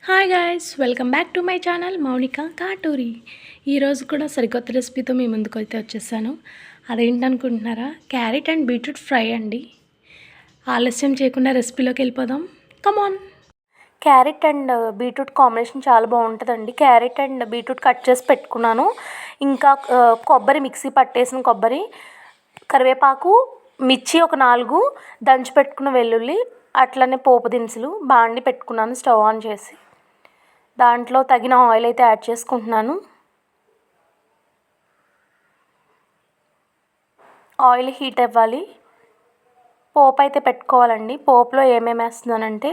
Hi guys, welcome back to my channel Mounika Katuri. ఈరోజు కూడా సరికొత్త రెసిపీతో మీ ముందుకు అయితే వచ్చేసాను. అదేంటనుకుంటున్నారా? క్యారెట్ అండ్ బీట్రూట్ ఫ్రై అండి. ఆలస్యం చేయకుండా రెసిపీలోకి వెళ్ళిపోదాం. కమాన్. క్యారెట్ అండ్ బీట్రూట్ కాంబినేషన్ చాలా బాగుంటుందండి. క్యారెట్ అండ్ బీట్రూట్ కట్ చేసి పెట్టుకున్నాను. ఇంకా కొబ్బరి మిక్సీ పట్టేసిన కొబ్బరి, కరివేపాకు, మిర్చి ఒక 4, దంచి పెట్టుకున్న వెల్లుల్లి, అట్లనే పోపు దినుసులు బాండి పెట్టుకున్నాను స్టవ్ ఆన్ చేసి. దాంట్లో తగిన ఆయిల్ అయితే యాడ్ చేసుకుంటున్నాను. ఆయిల్ హీట్ అవ్వాలి. పోపు అయితే పెట్టుకోవాలండి. పోపులో ఏమేమి వేస్తున్నానంటే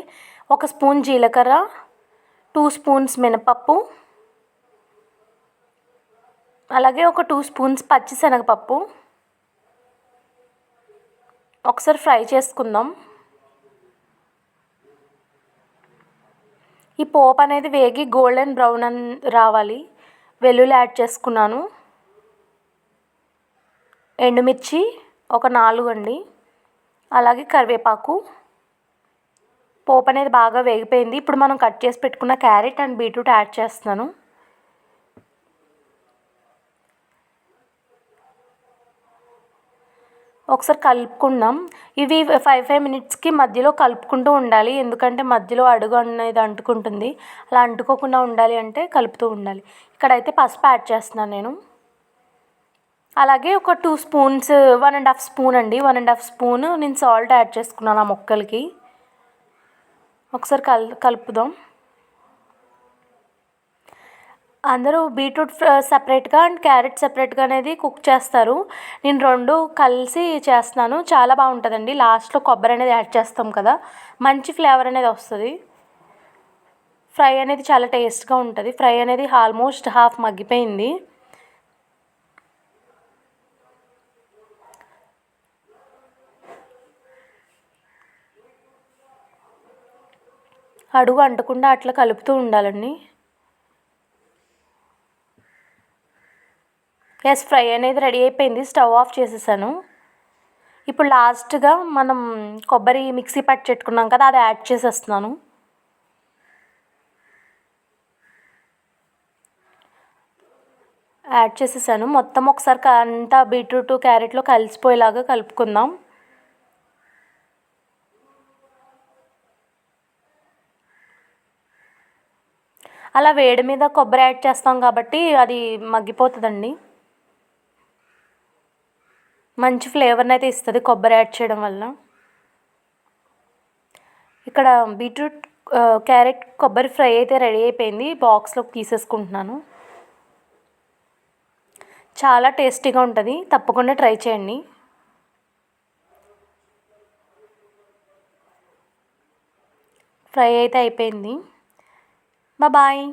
1 స్పూన్ జీలకర్ర, 2 స్పూన్స్ మినపప్పు, అలాగే ఒక 2 స్పూన్స్ పచ్చిశనగపప్పు. ఒకసారి ఫ్రై చేసుకుందాం. ఈ పోపు అనేది వేగి గోల్డెన్ బ్రౌన్ రావాలి. వెల్లుల్లి యాడ్ చేసుకున్నాను. ఎండుమిర్చి ఒక 4 అండి, అలాగే కరివేపాకు. పోపు అనేది బాగా వేగిపోయింది. ఇప్పుడు మనం కట్ చేసి పెట్టుకున్న క్యారెట్ అండ్ బీట్రూట్ యాడ్ చేస్తున్నాను. ఒకసారి కలుపుకుందాం. ఇవి 5 మినిట్స్కి మధ్యలో కలుపుకుంటూ ఉండాలి, ఎందుకంటే మధ్యలో అడుగు అనేది అంటుకుంటుంది. అలా అంటుకోకుండా ఉండాలి అంటే కలుపుతూ ఉండాలి. ఇక్కడైతే పసుపు యాడ్ చేస్తున్నాను నేను. అలాగే ఒక 2 స్పూన్స్, 1.5 స్పూన్ అండి, 1.5 స్పూన్ నేను సాల్ట్ యాడ్ చేసుకున్నాను ఆ ముక్కలకి. ఒకసారి కలుపుదాం. అందరూ బీట్రూట్ సపరేట్గా అండ్ క్యారెట్ సపరేట్గా అనేది కుక్ చేస్తారు. నేను 2 కలిసి చేస్తున్నాను. చాలా బాగుంటుందండి. లాస్ట్లో కొబ్బరి అనేది యాడ్ చేస్తాం కదా, మంచి ఫ్లేవర్ అనేది వస్తుంది. ఫ్రై అనేది చాలా టేస్ట్గా ఉంటుంది. ఫ్రై అనేది ఆల్మోస్ట్ హాఫ్ మగ్గిపోయింది. అడుగు అంటకుండా అట్లా కలుపుతూ ఉండాలండి. ఫ్రై అనేది రెడీ అయిపోయింది. స్టవ్ ఆఫ్ చేసేసాను. ఇప్పుడు లాస్ట్గా మనం కొబ్బరి మిక్సీ పట్టుకున్నాం కదా, అది యాడ్ చేసేస్తున్నాను. యాడ్ చేసేసాను. మొత్తం ఒకసారి అంతా బీట్రూట్ క్యారెట్లో కలిసిపోయేలాగా కలుపుకుందాం. అలా వేడి మీద కొబ్బరి యాడ్ చేస్తాం కాబట్టి అది మగ్గిపోతుందండి. మంచి ఫ్లేవర్ని అయితే ఇస్తుంది కొబ్బరి యాడ్ చేయడం వల్ల. ఇక్కడ బీట్రూట్ క్యారెట్ కొబ్బరి ఫ్రై అయితే రెడీ అయిపోయింది. బాక్స్లోకి తీసేసుకుంటున్నాను. చాలా టేస్టీగా ఉంటుంది. తప్పకుండా ట్రై చేయండి. ఫ్రై అయితే అయిపోయింది. బాయ్.